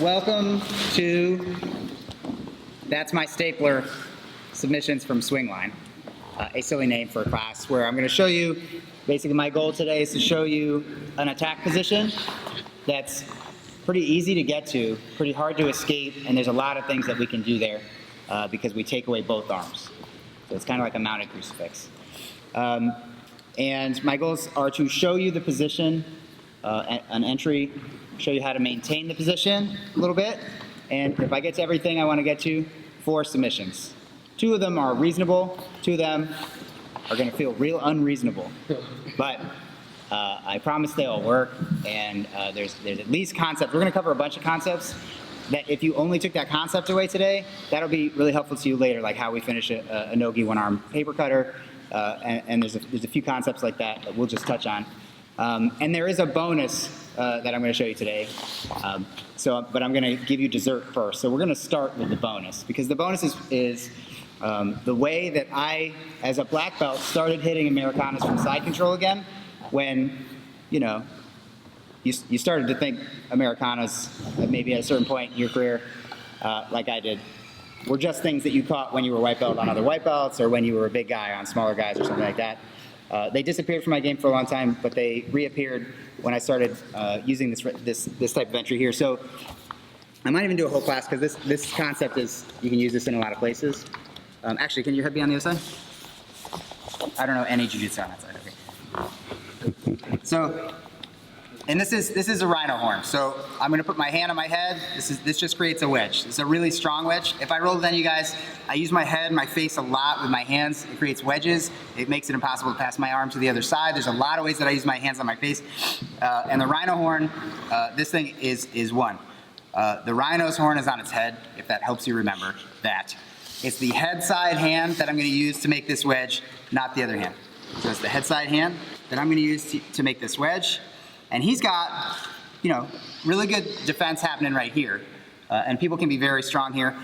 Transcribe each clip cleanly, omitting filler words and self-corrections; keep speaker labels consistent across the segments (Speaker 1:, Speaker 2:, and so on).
Speaker 1: welcome to That's My Stapler Submissions from Swingline, a silly name for a class where I'm going to show you, basically my goal today is to show you an attack position that's pretty easy to get to, pretty hard to escape, and there's a lot of things that we can do there because we take away both arms. So it's kind of like a mounted crucifix. And my goals are to show you the position, an entry, show you how to maintain the position a little bit, and if I get to everything I want to get to, 4 submissions. 2 of them are reasonable, 2 of them are going to feel real unreasonable, but I promise they all work, and there's at least concepts. We're going to cover a bunch of concepts that if you only took that concept away today, that'll be really helpful to you later, like how we finish a no-gi one-arm paper cutter, and there's a few concepts like that that we'll just touch on. And there is a bonus that I'm going to show you today. But I'm going to give you dessert first. So we're going to start with the bonus, because the bonus is the way that I, as a black belt, started hitting Americanas from side control again when, you know, you started to think Americanas, maybe at a certain point in your career, like I did, were just things that you caught when you were white belt on other white belts or when you were a big guy on smaller guys or something like that. They disappeared from my game for a long time, but they reappeared when I started using this type of entry here. So I might even do a whole class, because this concept is, you can use this in a lot of places. Actually, can your head be on the other side? I don't know any jiu-jitsu on that side. Okay. So, and this is a rhino horn. So I'm going to put my hand on my head. This just creates a wedge. It's a really strong wedge. If I roll with any of you guys, I use my head, my face a lot with my hands. It creates wedges. It makes it impossible to pass my arm to the other side. There's a lot of ways that I use my hands on my face. And the rhino horn, this thing is one. The rhino's horn is on its head, if that helps you remember that. It's the head side hand that I'm going to use to make this wedge, not the other hand. So it's the head side hand that I'm going to use to make this wedge. And he's got, you know, really good defense happening right here. And people can be very strong here.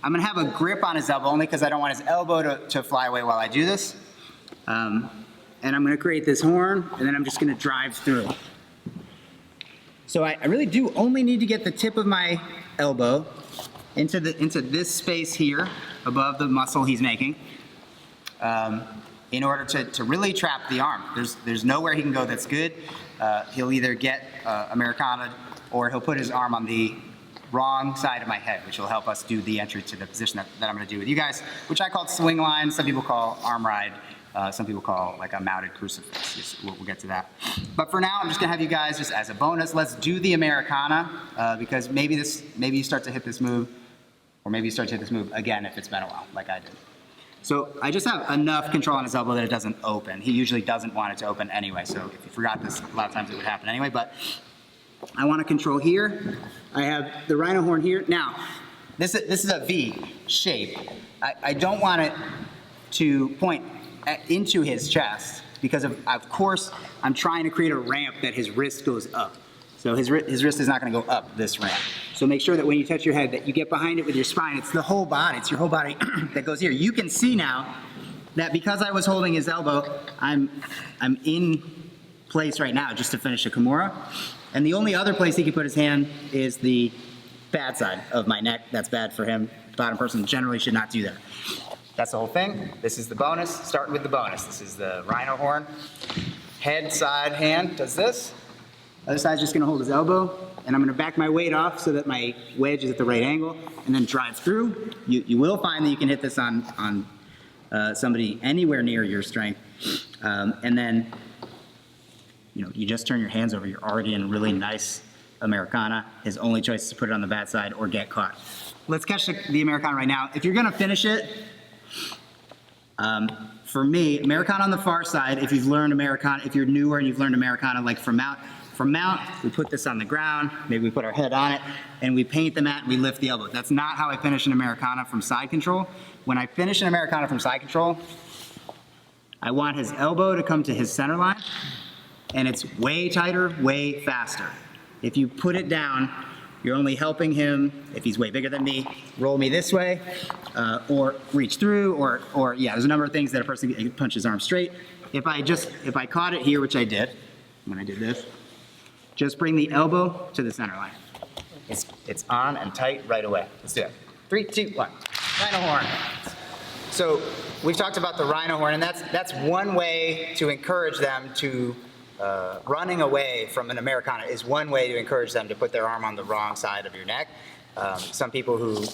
Speaker 1: I'm going to have a grip on his elbow, only because I don't want his elbow to fly away while I do this. And I'm going to create this horn, and then I'm just going to drive through. So I really do only need to get the tip of my elbow into this space here above the muscle he's making in order to really trap the arm. There's nowhere he can go that's good. He'll either get Americana, or he'll put his arm on the wrong side of my head, which will help us do the entry to the position that I'm going to do with you guys, which I call Swingline. Some people call arm ride. Some people call like a mounted crucifix. We'll get to that. But for now, I'm just going to have you guys, just as a bonus, let's do the Americana, because maybe you start to hit this move, or maybe you start to hit this move again if it's been a while, like I did. So I just have enough control on his elbow that it doesn't open. He usually doesn't want it to open anyway, so if you forgot this, a lot of times it would happen anyway, but I want to control here. I have the rhino horn here. Now, this is a V shape. I don't want it to point into his chest, because of course I'm trying to create a ramp that his wrist goes up. So his wrist is not going to go up this ramp. So make sure that when you touch your head that you get behind it with your spine. It's the whole body. It's your whole body that goes here. You can see now that because I was holding his elbow, I'm in place right now just to finish a Kimura. And the only other place he can put his hand is the bad side of my neck. That's bad for him. Bottom person generally should not do that. That's the whole thing. This is the bonus. Starting with the bonus. This is the rhino horn. Head side hand does this. Other side's just going to hold his elbow, and I'm going to back my weight off so that my wedge is at the right angle, and then drive through. You will find that you can hit this on somebody anywhere near your strength, and then you just turn your hands over. You're already in a really nice Americana. His only choice is to put it on the bad side or get caught. Let's catch the Americana right now. If you're going to finish it, for me, Americana on the far side. If you've learned Americana, if you're newer and you've learned Americana, like from mount, we put this on the ground, maybe we put our head on it, and we paint the mat and we lift the elbow. That's not how I finish an Americana from side control. When I finish an Americana from side control, I want his elbow to come to his center line, and it's way tighter, way faster. If you put it down, you're only helping him, if he's way bigger than me, roll me this way, or reach through, or yeah, there's a number of things that a person can punch his arm straight. If I caught it here, which I did, when I did this, just bring the elbow to the center line. it's on and tight right away. Let's do it. 3, 2, 1. Rhino horn. So we've talked about the rhino horn, and that's one way to encourage them to, running away from an Americana is one way to encourage them to put their arm on the wrong side of your neck. Some people who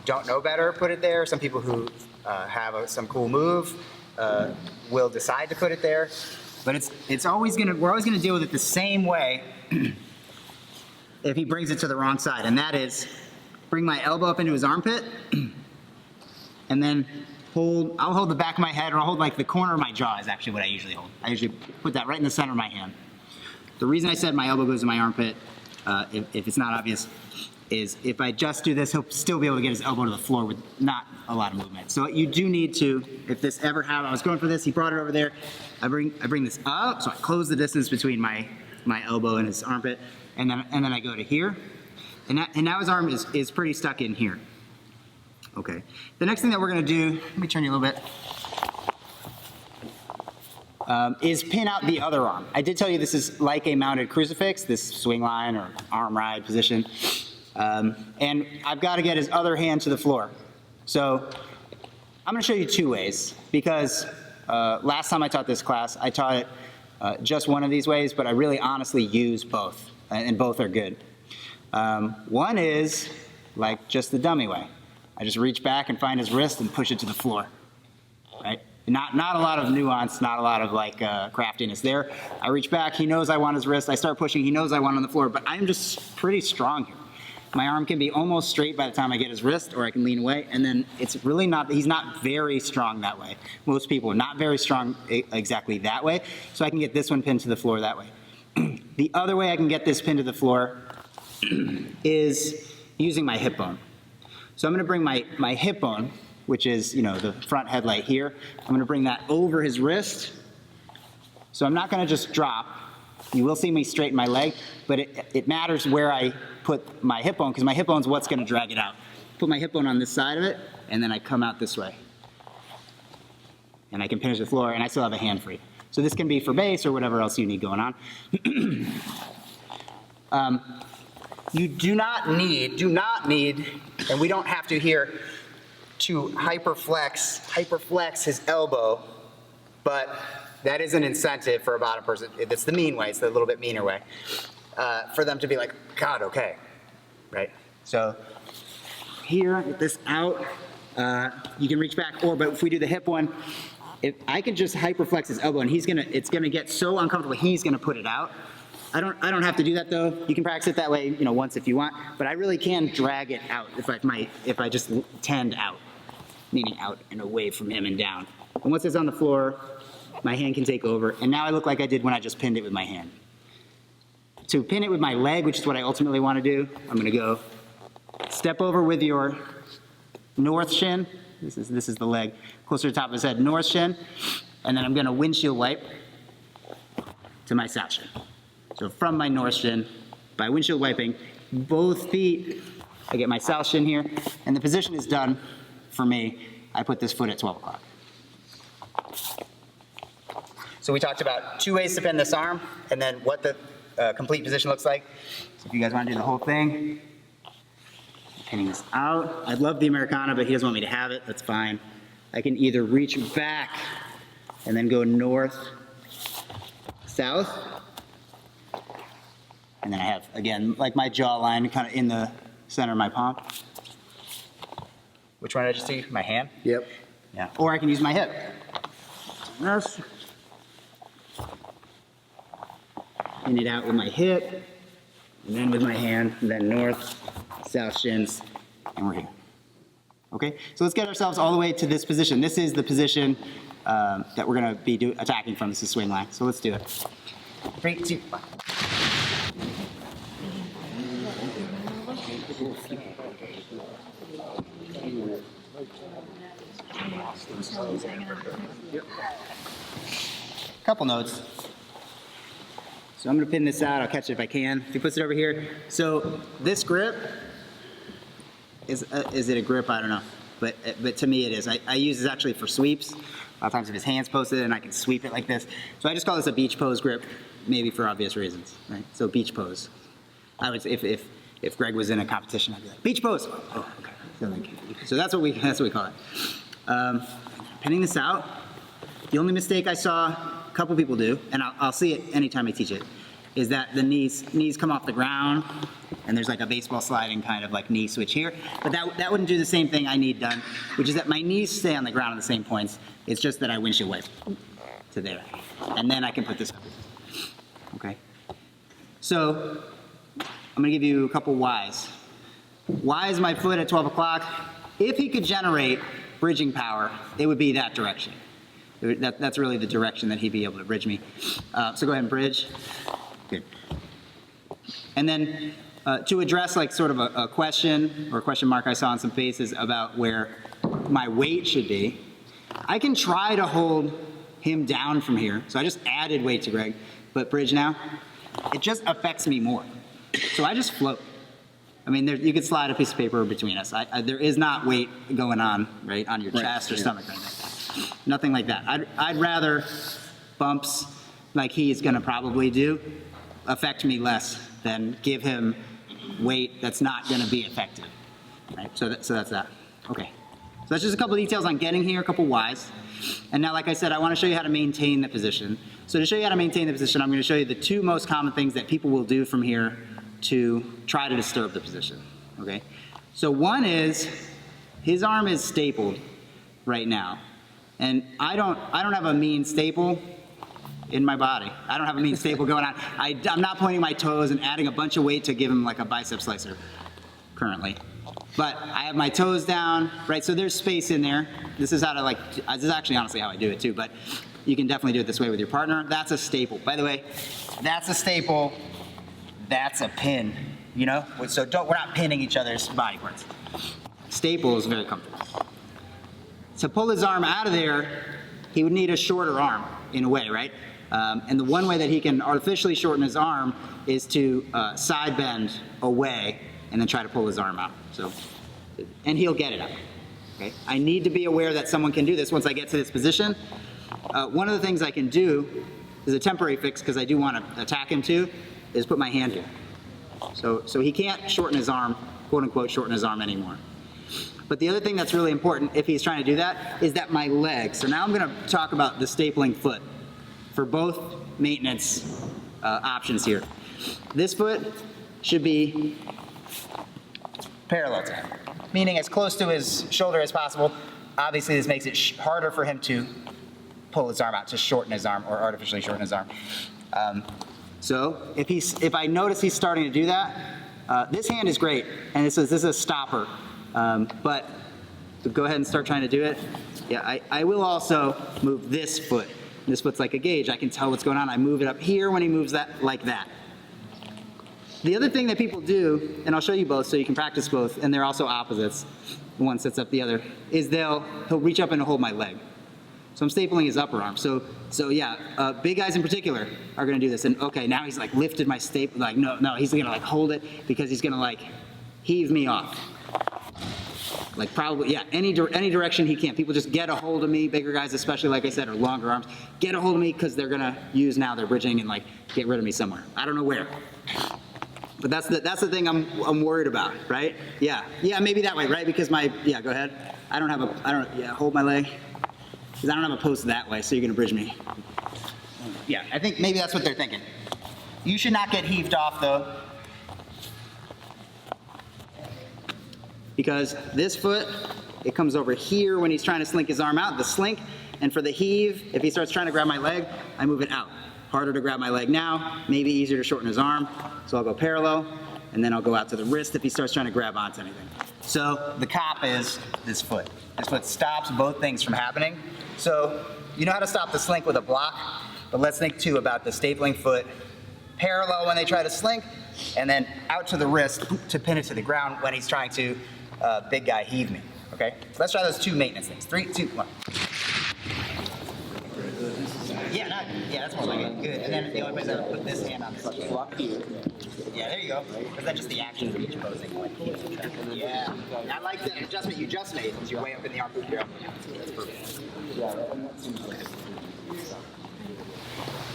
Speaker 1: don't know better put it there. Some people who have some cool move will decide to put it there. But we're always gonna deal with it the same way if he brings it to the wrong side, and that is bring my elbow up into his armpit, and then I'll hold the back of my head, or I'll hold like the corner of my jaw is actually what I usually hold. I usually put that right in the center of my hand. The reason I said my elbow goes in my armpit, if it's not obvious, is if I just do this, he'll still be able to get his elbow to the floor with not a lot of movement. So you do need to, if this ever happened, I was going for this, he brought it over there, I bring this up, so I close the distance between my elbow and his armpit, and then I go to here, and now his arm is pretty stuck in here. Okay. The next thing that we're gonna do, let me turn you a little bit, is pin out the other arm. I did tell you this is like a mounted crucifix, this swing line or arm ride position. And I've got to get his other hand to the floor. So I'm going to show you two ways, because last time I taught this class, I taught it just one of these ways, but I really honestly use both, and both are good. One is like just the dummy way. I just reach back and find his wrist and push it to the floor, right? Not a lot of nuance, not a lot of like craftiness there. I reach back, he knows I want his wrist, I start pushing, he knows I want on the floor, but I'm just pretty strong here. My arm can be almost straight by the time I get his wrist, or I can lean away, and then it's really not, he's not very strong that way. Most people are not very strong exactly that way, so I can get this one pinned to the floor that way. The other way I can get this pinned to the floor is using my hip bone. So I'm gonna bring my hip bone, which is, you know, the front headlight here, I'm gonna bring that over his wrist. So I'm not gonna just drop. You will see me straighten my leg, but it matters where I put my hip bone, because my hip bone's what's gonna drag it out. Put my hip bone on this side of it, and then I come out this way. And I can pinch the floor, and I still have a hand free. So this can be for base or whatever else you need going on. You do not need, and we don't have to here, to hyperflex his elbow, but that is an incentive for a bottom person. It's the mean way, it's the little bit meaner way, for them to be like, God, okay, right? So here, get this out, you can reach back, but if we do the hip one, if I can just hyperflex his elbow, and it's gonna get so uncomfortable, he's gonna put it out. I don't have to do that though. You can practice it that way, you know, once if you want, but I really can drag it out if I just tend out, meaning out and away from him and down. And once it's on the floor, my hand can take over, and now I look like I did when I just pinned it with my hand. To pin it with my leg, which is what I ultimately want to do, I'm going to go step over with your north shin. This is the leg, closer to the top of his head, north shin, and then I'm going to windshield wipe to my south shin. So from my north shin, by windshield wiping both feet, I get my south shin here, and the position is done for me. I put this foot at 12 o'clock. So we talked about two ways to pin this arm, and then what the complete position looks like. So if you guys want to do the whole thing, pinning this out. I'd love the Americana, but he doesn't want me to have it. That's fine. I can either reach back and then go north, south, and then I have, again, like my jawline kind of in the center of my palm. Which one did I just see? My hand?
Speaker 2: Yep.
Speaker 1: Yeah. Or I can use my hip. This. Pin it out with my hip, and then with my hand, and then north, south shins, and we're here. Okay? So let's get ourselves all the way to this position. This is the position that we're going to be attacking from. This is swing line. So let's do it. 3, 2, 1. Couple notes. So I'm going to pin this out. I'll catch it if I can. If he puts it over here. So this grip, is it a grip? I don't know. But to me it is. I use this actually for sweeps. A lot of times if his hand's posted and I can sweep it like this. So I just call this a beach pose grip, maybe for obvious reasons, right? So beach pose. I would say if if Greg was in a competition, I'd be like, beach pose. Oh, okay. So that's what we call it. Pinning this out. The only mistake I saw a couple people do, and I'll see it anytime I teach it, is that the knees come off the ground, and there's like a baseball sliding kind of like knee switch here. But that wouldn't do the same thing I need done, which is that my knees stay on the ground at the same points. It's just that I windshield wipe to there. And then I can put this up. Okay? So I'm gonna give you a couple whys. Why is my foot at 12 o'clock? If he could generate bridging power, it would be that direction. That's really the direction that he'd be able to bridge me. So go ahead and bridge. Good. And then to address like sort of a question or a question mark I saw on some faces about where my weight should be, I can try to hold him down from here. So I just added weight to Greg, but bridge now. It just affects me more. So I just float. I mean, you could slide a piece of paper between us. There is not weight going on, right, on your chest or stomach right now. Nothing like that. I'd rather bumps like he's gonna probably do affect me less than give him weight that's not gonna be effective, right? So that's that. Okay. So that's just a couple details on getting here, a couple whys. And now, like I said, I wanna show you how to maintain the position. So to show you how to maintain the position, I'm gonna show you the two most common things that people will do from here to try to disturb the position, okay? So one is, his arm is stapled right now. And I don't have a mean staple in my body. I don't have a mean staple going on. I'm not pointing my toes and adding a bunch of weight to give him like a bicep slicer currently. But I have my toes down, right? So there's space in there. This is how to this is actually honestly how I do it too, but you can definitely do it this way with your partner. That's a staple. By the way, that's a staple. That's a pin, you know? So we're not pinning each other's body parts. Staple is very comfortable. To pull his arm out of there, he would need a shorter arm in a way, right? And the one way that he can artificially shorten his arm is to side bend away and then try to pull his arm out. So, and he'll get it out, okay? I need to be aware that someone can do this once I get to this position. One of the things I can do is a temporary fix, because I do want to attack him too, is put my hand here. So he can't shorten his arm, quote unquote, shorten his arm anymore. But the other thing that's really important if he's trying to do that is that my leg. So now I'm gonna talk about the stapling foot for both maintenance options here. This foot should be parallel to him, meaning as close to his shoulder as possible. Obviously this makes it harder for him to pull his arm out, to shorten his arm or artificially shorten his arm. So if I notice he's starting to do that, this hand is great, and this is a stopper. But to go ahead and start trying to do it, yeah, I will also move this foot. This foot's like a gauge. I can tell what's going on. I move it up here when he moves that like that. The other thing that people do, and I'll show you both so you can practice both, and they're also opposites, one sets up the other, is he'll reach up and hold my leg. So I'm stapling his upper arm. So yeah, big guys in particular are gonna do this. And okay, now he's like lifted my staple, like no, he's gonna like hold it because he's gonna like heave me off. Like probably, yeah, any direction he can. People just get a hold of me, bigger guys especially, like I said, or longer arms, get a hold of me because they're gonna use now their bridging and like get rid of me somewhere. I don't know where. But that's the thing I'm worried about, right? Yeah, maybe that way, right? Because yeah, go ahead. Hold my leg. Because I don't have a post that way, so you're gonna bridge me. Yeah, I think maybe that's what they're thinking. You should not get heaved off though. Because this foot, it comes over here when he's trying to slink his arm out, the slink, and for the heave, if he starts trying to grab my leg, I move it out. Harder to grab my leg now, maybe easier to shorten his arm, so I'll go parallel, and then I'll go out to the wrist if he starts trying to grab onto anything. So the cop is this foot. This foot stops both things from happening. So you know how to stop the slink with a block, but let's think too about the stapling foot parallel when they try to slink, and then out to the wrist to pin it to the ground when he's trying to big guy heave me, okay? So let's try those two maintenance things. 3, 2, 1. Yeah, that's more like it. Good. And then the only place I would put this hand on this block here. Yeah, there you go. But then just the action of each posing. Like, yeah. I like that adjustment you just made since you're way up in the arm poop here. That's perfect.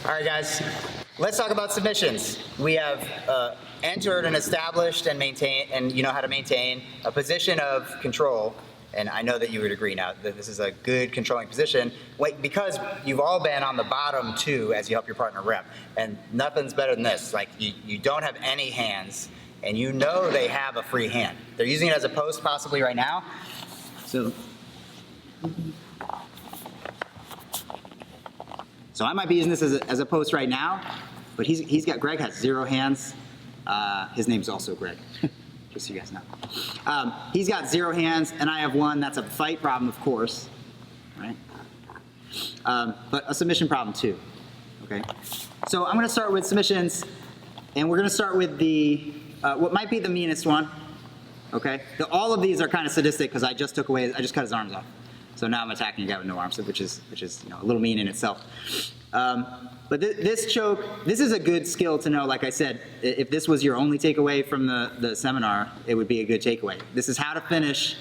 Speaker 1: All right, guys. Let's talk about submissions. We have entered and established and maintain, and you know how to maintain a position of control, and I know that you would agree now that this is a good controlling position, because you've all been on the bottom too as you help your partner rim, and nothing's better than this. Like you don't have any hands, and you know they have a free hand. They're using it as a post possibly right now. So I might be using this as a post right now, but Greg has 0 hands. His name's also Greg, just so you guys know. He's got 0 hands, and I have 1. That's a fight problem, of course, right? But a submission problem too, okay? So I'm gonna start with submissions, and we're gonna start with the, what might be the meanest one, okay? All of these are kind of sadistic because I just cut his arms off. So now I'm attacking a guy with no arms, which is you know, a little mean in itself. But this choke, this is a good skill to know. Like I said, if this was your only takeaway from the seminar, it would be a good takeaway. This is how to finish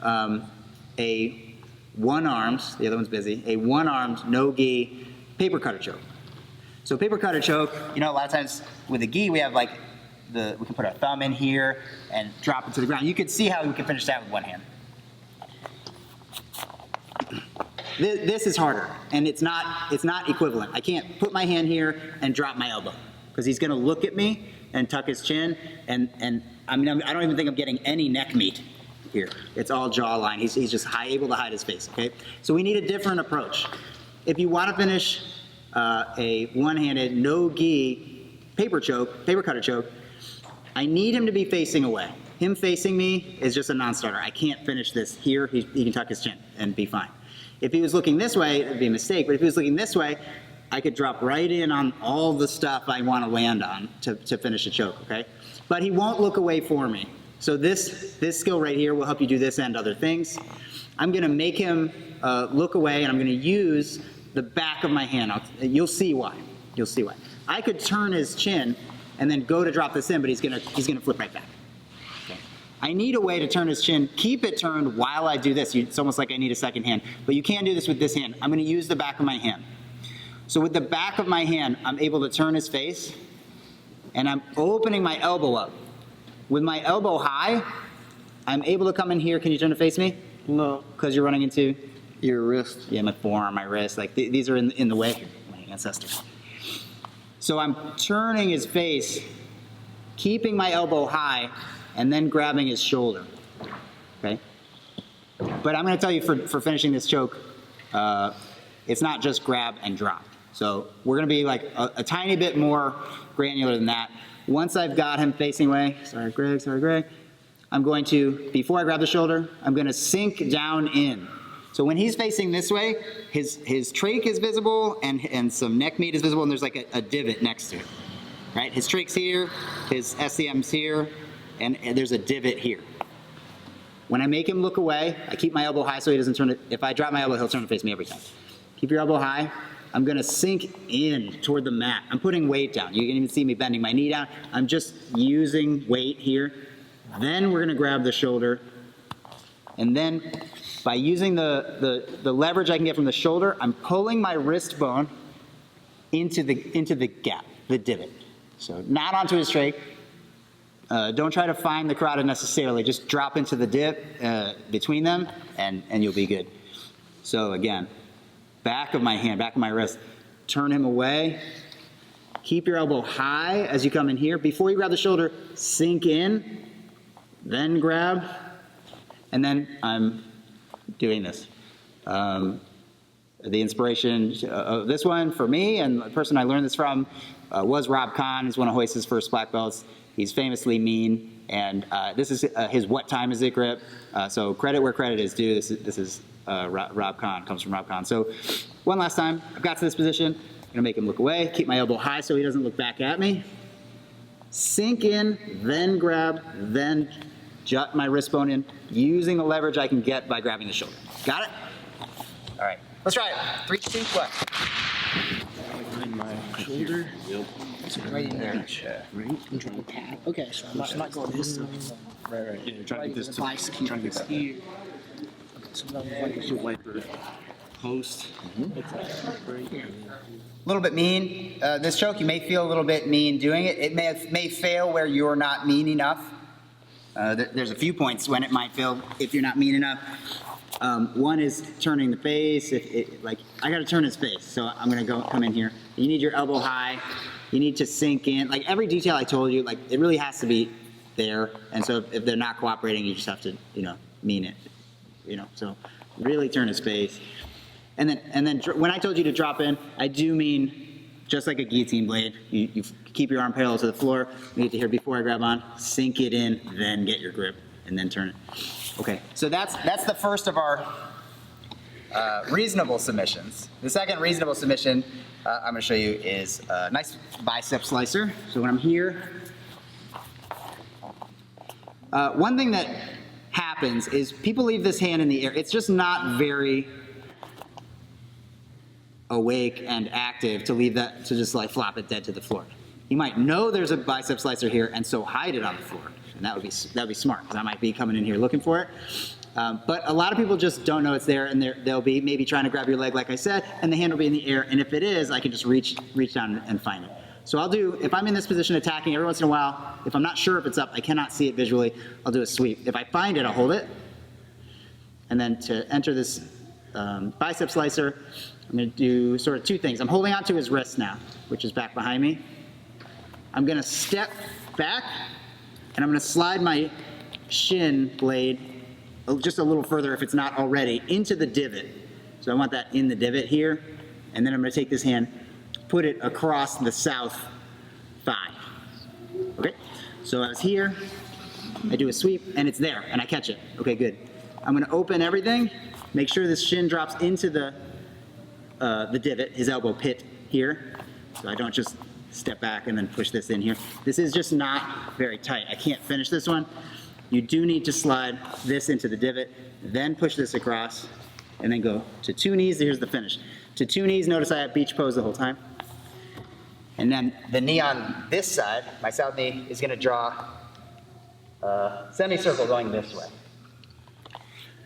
Speaker 1: a one-armed, the other one's busy, a one-armed, no-gi paper cutter choke. So paper cutter choke, you know, a lot of times with a gi, we have like, we can put our thumb in here and drop it to the ground. You could see how we can finish that with one hand. This is harder, and it's not equivalent. I can't put my hand here and drop my elbow, because he's gonna look at me and tuck his chin, and I mean, I don't even think I'm getting any neck meat here. It's all jawline. He's just able to hide his face, okay? So we need a different approach. If you wanna finish a one-handed, no-gi paper cutter choke, I need him to be facing away. Him facing me is just a non-starter. I can't finish this here. He can tuck his chin and be fine. If he was looking this way, it'd be a mistake, but if he was looking this way, I could drop right in on all the stuff I want to land on to finish a choke, okay? But he won't look away for me. So this skill right here will help you do this and other things. I'm gonna make him look away, and I'm gonna use the back of my hand. You'll see why. You'll see why. I could turn his chin and then go to drop this in, but he's gonna flip right back. I need a way to turn his chin, keep it turned while I do this. It's almost like I need a second hand, but you can't do this with this hand. I'm gonna use the back of my hand. So with the back of my hand, I'm able to turn his face, and I'm opening my elbow up. With my elbow high, I'm able to come in here. Can you turn to face me?
Speaker 2: No.
Speaker 1: Because you're running into?
Speaker 2: Your wrist.
Speaker 1: Yeah, my forearm, my wrist. Like these are in the way here, my ancestors. So I'm turning his face, keeping my elbow high, and then grabbing his shoulder, okay? But I'm gonna tell you for finishing this choke, it's not just grab and drop. So we're gonna be like a tiny bit more granular than that. Once I've got him facing away, sorry Greg, I'm going to, before I grab the shoulder, I'm gonna sink down in. So when he's facing this way, his trach is visible and some neck meat is visible, and there's like a divot next to it, right? His trach's here, his SCM's here, and there's a divot here. When I make him look away, I keep my elbow high so he doesn't turn it. If I drop my elbow, he'll turn to face me every time. Keep your elbow high. I'm gonna sink in toward the mat. I'm putting weight down. You can even see me bending my knee down. I'm just using weight here. Then we're gonna grab the shoulder. And then by using the leverage I can get from the shoulder, I'm pulling my wrist bone into the gap, the divot. So not onto his trach. Don't try to find the carotid necessarily. Just drop into the dip between them, and you'll be good. So again, back of my hand, back of my wrist. Turn him away. Keep your elbow high as you come in here. Before you grab the shoulder, sink in, then grab, and then I'm doing this. The inspiration of this one for me, and the person I learned this from, was Rob Kahn. He's one of Hoist's first black belts. He's famously mean, and this is his "What time is it?" grip. So credit where credit is due. This is Rob Kahn, comes from Rob Kahn. So one last time, I've got to this position. I'm gonna make him look away, keep my elbow high so he doesn't look back at me. Sink in, then grab, then jut my wrist bone in, using the leverage I can get by grabbing the shoulder. Got it? All right, let's try it. 3, 2, 1.
Speaker 2: Behind my shoulder. Yep.
Speaker 3: Right in there. Right? I'm trying to tap. Okay, so I'm not going this way.
Speaker 2: Right. Yeah, you're trying to get this
Speaker 3: Trying to get this here. Okay, so I'm going
Speaker 2: to wiper. Post.
Speaker 1: A little bit mean. This choke, you may feel a little bit mean doing it. It may fail where you're not mean enough. There's a few points when it might fail if you're not mean enough. One is turning the face. Like I got to turn his face, so I'm gonna come in here. You need your elbow high. You need to sink in. Like every detail I told you, like it really has to be there. And so if they're not cooperating, you just have to, mean it. So really turn his face. And then when I told you to drop in, I do mean just like a guillotine blade. You keep your arm parallel to the floor. You need to hear before I grab on, sink it in, then get your grip, and then turn it. Okay, so that's the first of our reasonable submissions. The second reasonable submission I'm going to show you is a nice bicep slicer. So when I'm here, one thing that happens is people leave this hand in the air. It's just not very awake and active to leave that, to just like flop it dead to the floor. You might know there's a bicep slicer here and so hide it on the floor. And that would be smart, because I might be coming in here looking for it. But a lot of people just don't know it's there, and they'll be maybe trying to grab your leg, like I said, and the hand will be in the air. And if it is, I can just reach down and find it. So I'll do, if I'm in this position attacking, every once in a while, if I'm not sure if it's up, I cannot see it visually, I'll do a sweep. If I find it, I'll hold it. And then to enter this bicep slicer, I'm going to do sort of two things. I'm holding onto his wrist now, which is back behind me. I'm going to step back, and I'm going to slide my shin blade just a little further, if it's not already, into the divot. So I want that in the divot here. And then I'm going to take this hand, put it across the south thigh. Okay? So I was here, I do a sweep, and it's there, and I catch it. Okay, good. I'm going to open everything, make sure this shin drops into the divot, his elbow pit here, so I don't just step back and then push this in here. This is just not very tight. I can't finish this one. You do need to slide this into the divot, then push this across, and then go to two knees. Here's the finish. To two knees, notice I have beach pose the whole time. And then the knee on this side, my south knee, is going to draw a semicircle going this way.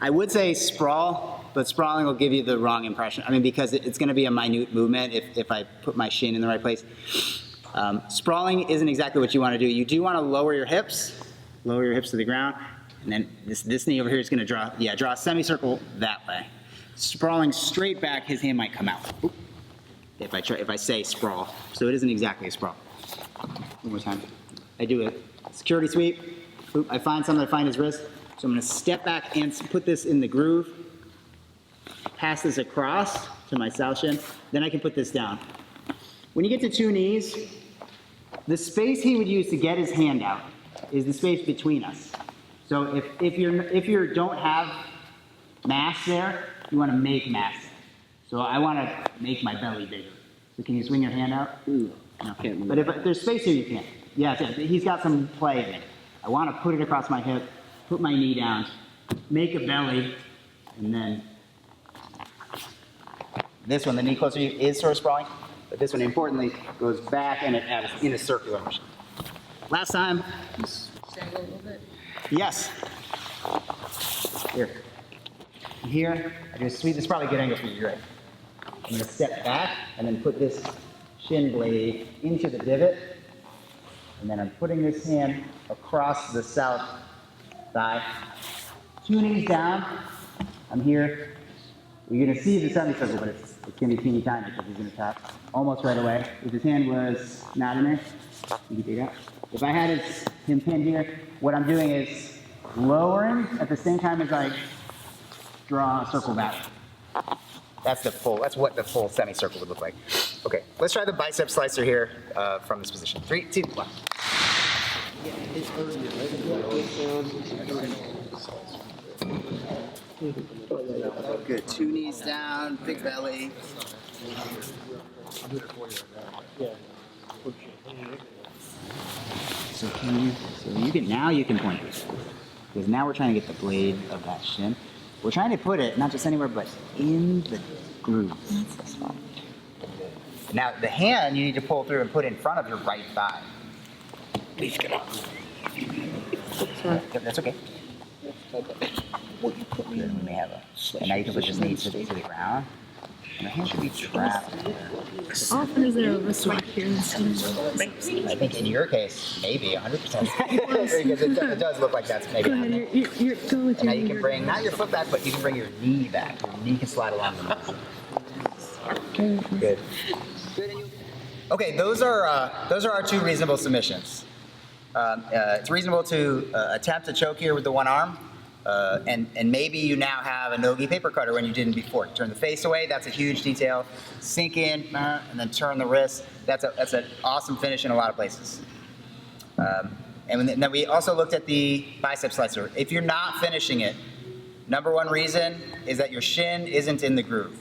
Speaker 1: I would say sprawl, but sprawling will give you the wrong impression. I mean, because it's going to be a minute movement if I put my shin in the right place. Sprawling isn't exactly what you want to do. You do want to lower your hips to the ground, and then this knee over here is going to draw a semicircle that way. Sprawling straight back, his hand might come out. Oop. If I say sprawl, so it isn't exactly a sprawl. One more time. I do a security sweep. Oop, I find something. I find his wrist. So I'm going to step back and put this in the groove, pass this across to my south shin, then I can put this down. When you get to two knees, the space he would use to get his hand out is the space between us. So if you don't have mass there, you want to make mass. So I want to make my belly bigger. So can you swing your hand out?
Speaker 2: Ooh,
Speaker 1: no.
Speaker 2: Can't
Speaker 1: But if there's space here, you can. Yeah, he's got some play in it. I want to put it across my hip, put my knee down, make a belly, and then this one, the knee closer to you, is sort of sprawling, but this one, importantly, goes back and it adds in a circular motion. Last time.
Speaker 4: Stand a little bit.
Speaker 1: Yes. Here. Here, I do a sweep. This is probably a good angle for you, you're right. I'm going to step back and then put this shin blade into the divot, and then I'm putting this hand across the south thigh. Two knees down. I'm here. You're going to see the semicircle, but it's going to be teeny tiny because he's going to tap almost right away. If his hand was not in there, you can take it out. If I had him pinned here, what I'm doing is lowering at the same time as I draw a circle back. That's what the full semicircle would look like. Okay, let's try the bicep slicer here from this position. 3, 2, 1. Good. Two knees down, big belly. So you can point this. Because now we're trying to get the blade of that shin. We're trying to put it not just anywhere, but in the groove. That's the spot. Now the hand you need to pull through and put in front of your right thigh. Please get up. That's okay. Good. We may have and now you can push his knees to the ground. My hand should be trapped.
Speaker 4: How often is there a wrist lock here in this game?
Speaker 1: I think in your case, maybe 100%. Because it does look like that's maybe
Speaker 4: Go ahead,
Speaker 1: happening.
Speaker 4: you're go with
Speaker 1: And now
Speaker 4: your
Speaker 1: you can bring, not your foot back, but you can bring your knee back. Your knee can slide along the muscle. Good. Okay, those are our 2 reasonable submissions. It's reasonable to attempt to choke here with the one arm, and maybe you now have a no-gi paper cutter when you didn't before. Turn the face away, that's a huge detail. Sink in, and then turn the wrist. That's an awesome finish in a lot of places. And then we also looked at the bicep slicer. If you're not finishing it, number 1 reason is that your shin isn't in the groove.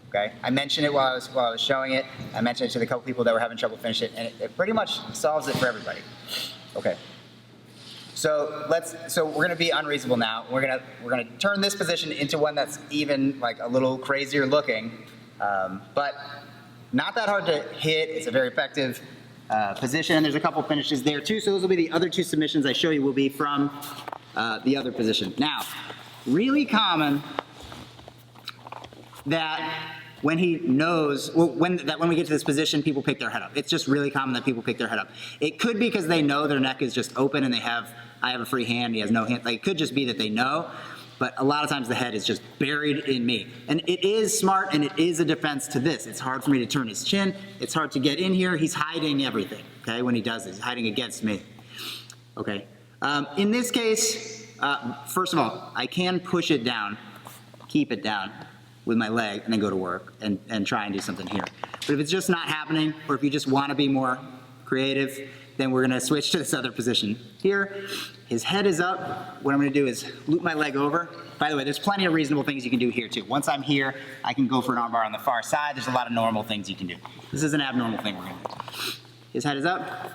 Speaker 1: Okay? I mentioned it while I was showing it. I mentioned it to the couple people that were having trouble finishing it, and it pretty much solves it for everybody. Okay. So we're gonna be unreasonable now. We're gonna turn this position into one that's even like a little crazier looking, but not that hard to hit. It's a very effective position. There's a couple finishes there too. So those will be the other 2 submissions I show you will be from the other position. Now, really common that when he knows, when we get to this position, people pick their head up. It's just really common that people pick their head up. It could be because they know their neck is just open and I have a free hand, he has no hand. Like, it could just be that they know, but a lot of times the head is just buried in me. And it is smart and it is a defense to this. It's hard for me to turn his chin. It's hard to get in here. He's hiding everything, okay, when he does this. He's hiding against me, okay? In this case, first of all, I can push it down, keep it down with my leg, and then go to work and try and do something here. But if it's just not happening, or if you just want to be more creative, then we're gonna switch to this other position here. His head is up. What I'm gonna do is loop my leg over. By the way, there's plenty of reasonable things you can do here too. Once I'm here, I can go for an armbar on the far side. There's a lot of normal things you can do. This is an abnormal thing we're gonna do. His head is up.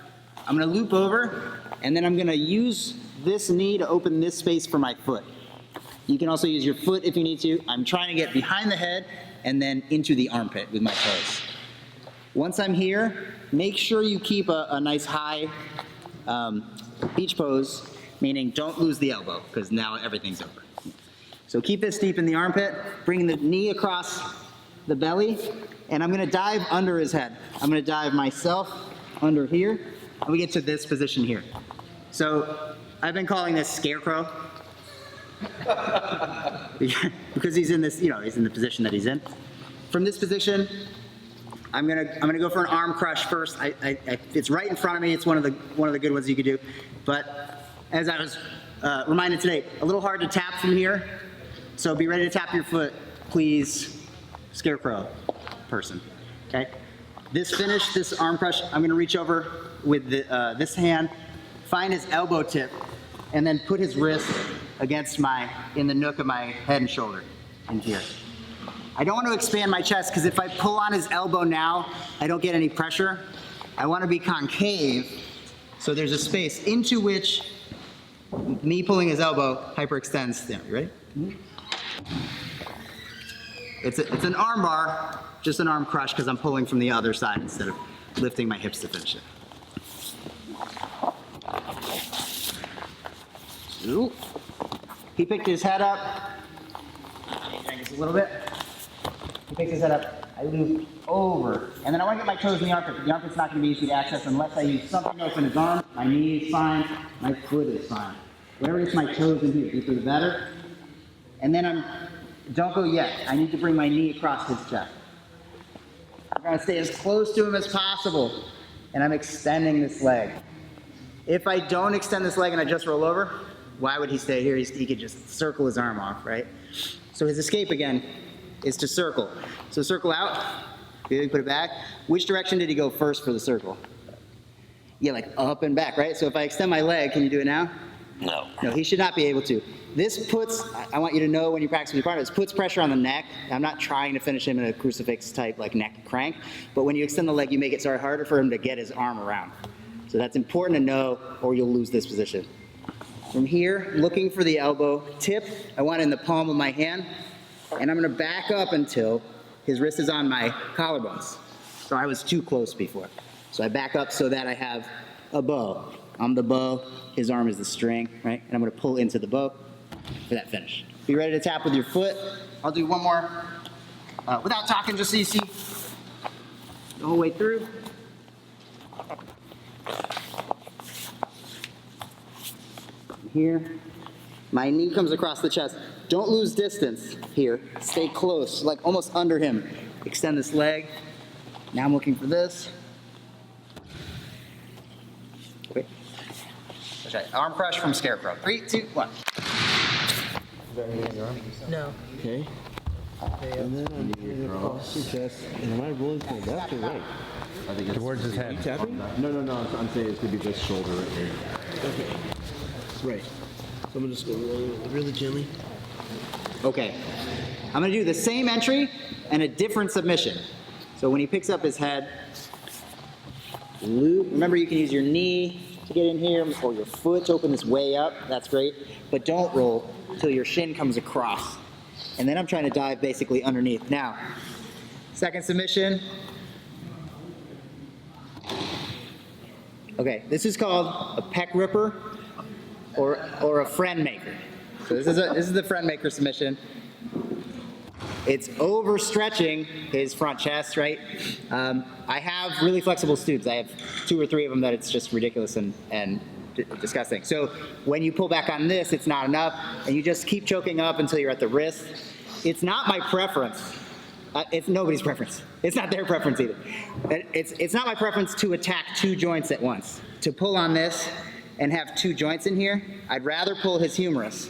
Speaker 1: I'm gonna loop over, and then I'm gonna use this knee to open this space for my foot. You can also use your foot if you need to. I'm trying to get behind the head and then into the armpit with my toes. Once I'm here, make sure you keep a nice high beach pose, meaning don't lose the elbow, because now everything's over. So keep this deep in the armpit, bring the knee across the belly, and I'm gonna dive under his head. I'm gonna dive myself under here, and we get to this position here. So I've been calling this Scarecrow, because he's in this, he's in the position that he's in. From this position, I'm gonna go for an arm crush first. It's right in front of me. It's one of the good ones you could do. But as I was reminded today, a little hard to tap from here. So be ready to tap your foot, please, Scarecrow person. Okay. This finish, this arm crush, I'm gonna reach over with this hand, find his elbow tip, and then put his wrist against in the nook of my head and shoulder in here. I don't want to expand my chest, because if I pull on his elbow now, I don't get any pressure. I want to be concave, so there's a space into which me pulling his elbow hyperextends. There, you ready? It's an arm bar, just an arm crush, because I'm pulling from the other side instead of lifting my hips to finish it. Ooh. He picked his head up. Just a little bit. He picks his head up. I loop over. And then I want to get my toes in the armpit. The armpit's not going to be easy to access unless I use something to open his arm. My knee is fine. My foot is fine. Whatever gets my toes in here, deeper the better. And then don't go yet. I need to bring my knee across his chest. I'm going to stay as close to him as possible. And I'm extending this leg. If I don't extend this leg and I just roll over, why would he stay here? He could just circle his arm off, right? So his escape, again, is to circle. So circle out, put it back. Which direction did he go first for the circle? Yeah, like up and back, right? So if I extend my leg, can you do it now?
Speaker 2: No.
Speaker 1: No, he should not be able to. This puts, I want you to know when you practice with your partner, this puts pressure on the neck. I'm not trying to finish him in a crucifix type like neck crank, but when you extend the leg, you make it harder for him to get his arm around. So that's important to know, or you'll lose this position. From here, looking for the elbow tip, I want it in the palm of my hand, and I'm gonna back up until his wrist is on my collarbones. So I was too close before. So I back up so that I have a bow. I'm the bow, his arm is the string, right? And I'm gonna pull into the bow for that finish. Be ready to tap with your foot. I'll do one more without talking, just so you see the whole way through. Here, my knee comes across the chest. Don't lose distance here. Stay close, like almost under him. Extend this leg. Now I'm looking for this. Okay. Let's try arm crush from Scarecrow. 3, 2, 1.
Speaker 3: No.
Speaker 2: Okay. And then I'm going across your chest. And am I rolling to the left or right?
Speaker 5: I think it's towards his head.
Speaker 2: Tapping?
Speaker 5: No. I'm saying it's gonna be this shoulder right here.
Speaker 2: Okay. Right. So I'm gonna just go really gently.
Speaker 1: Okay. I'm gonna do the same entry and a different submission. So when he picks up his head, loop. Remember, you can use your knee to get in here or your foot to open this way up. That's great. But don't roll until your shin comes across. And then I'm trying to dive basically underneath. Now, second submission. Okay, this is called a pec ripper or a friend maker. So this is the friend maker submission. It's overstretching his front chest, right? I have really flexible students. I have 2 or 3 of them that it's just ridiculous and disgusting. So when you pull back on this, it's not enough, and you just keep choking up until you're at the wrist. It's not my preference. It's nobody's preference. It's not their preference either. It's not my preference to attack 2 joints at once. To pull on this and have 2 joints in here, I'd rather pull his humerus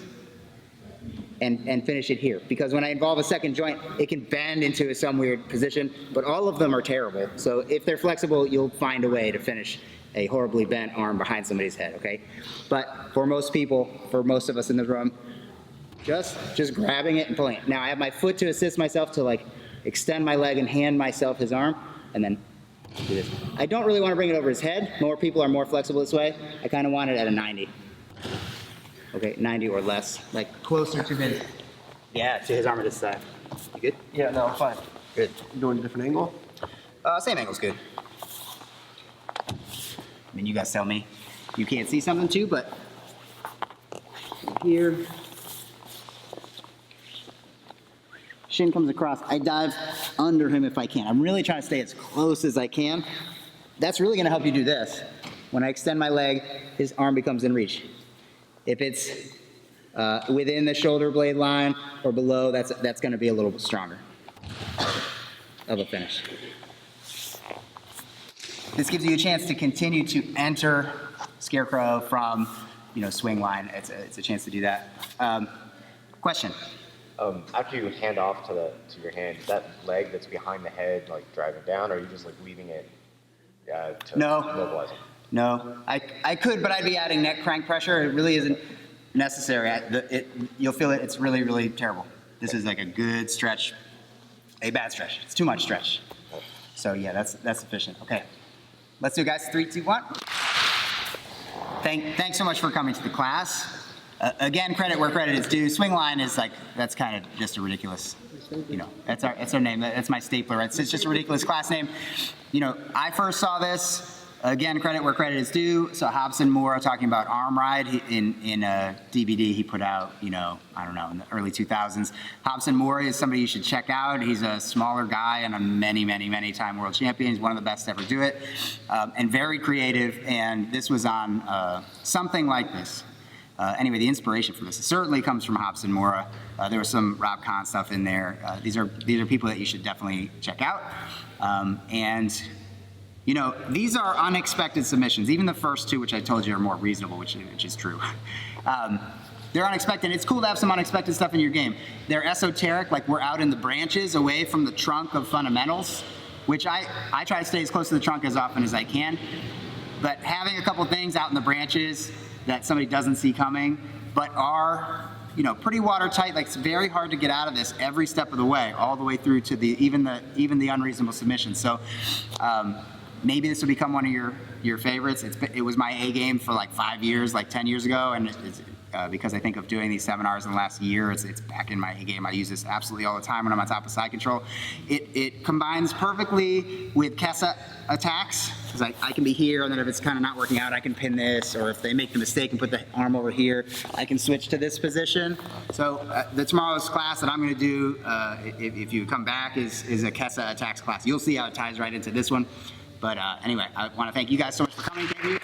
Speaker 1: and finish it here. Because when I involve a second joint, it can bend into some weird position, but all of them are terrible. So if they're flexible, you'll find a way to finish a horribly bent arm behind somebody's head, okay? But for most people, for most of us in this room, just grabbing it and pulling it. Now I have my foot to assist myself to like extend my leg and hand myself his arm, and then do this. I don't really want to bring it over his head. More people are more flexible this way. I kind of want it at a 90. Okay, 90 or less, like closer to his, to his arm at this side. You good?
Speaker 2: Yeah, no, I'm fine.
Speaker 1: Good.
Speaker 2: You doing a different angle?
Speaker 1: Same angle's good. I mean, you guys tell me you can't see something too, but here, shin comes across. I dive under him if I can. I'm really trying to stay as close as I can. That's really gonna help you do this. When I extend my leg, his arm becomes in reach. If it's within the shoulder blade line or below, that's gonna be a little bit stronger of a finish. This gives you a chance to continue to enter Scarecrow from, swing line. It's a chance to do that. Question?
Speaker 6: After you hand off to your hand, is that leg that's behind the head like driving down, or are you just like leaving it to immobilize it?
Speaker 1: No, I could, but I'd be adding neck crank pressure. It really isn't necessary. You'll feel it. It's really, really terrible. This is like a good stretch, a bad stretch. It's too much stretch. So yeah, that's sufficient. Okay, let's do it, guys. 3, 2, 1. Thanks so much for coming to the class. Again, credit where credit is due. Swingline is that's kind of just a ridiculous, that's our name. That's my stapler. It's just a ridiculous class name. I first saw this. Again, credit where credit is due. So Hobson Moore talking about arm ride in a DVD he put out, I don't know, in the early 2000s. Hobson Moore is somebody you should check out. He's a smaller guy and a many time world champion. He's one of the best to ever do it, and very creative. And this was on something like this. Anyway, the inspiration for this certainly comes from Hobson Moore. There was some Rob Kahn stuff in there. These are people that you should definitely check out. These are unexpected submissions. Even the first 2, which I told you are more reasonable, which is true. They're unexpected. It's cool to have some unexpected stuff in your game. They're esoteric, like we're out in the branches away from the trunk of fundamentals, which I try to stay as close to the trunk as often as I can. But having a couple things out in the branches that somebody doesn't see coming, but are pretty watertight. Like it's very hard to get out of this every step of the way, all the way through to even the unreasonable submission. So maybe this will become one of your favorites. It was my A game for like 5 years, like 10 years ago, and because I think of doing these seminars in the last year. It's back in my game. I use this absolutely all the time when I'm on top of side control. It combines perfectly with Kessa attacks, because I can be here, and then if it's kind of not working out, I can pin this, or if they make the mistake and put the arm over here, I can switch to this position. So the tomorrow's class that I'm going to do, if you come back, is a Kessa attacks class. You'll see how it ties right into this one. But anyway, I want to thank you guys so much for coming. Thank you.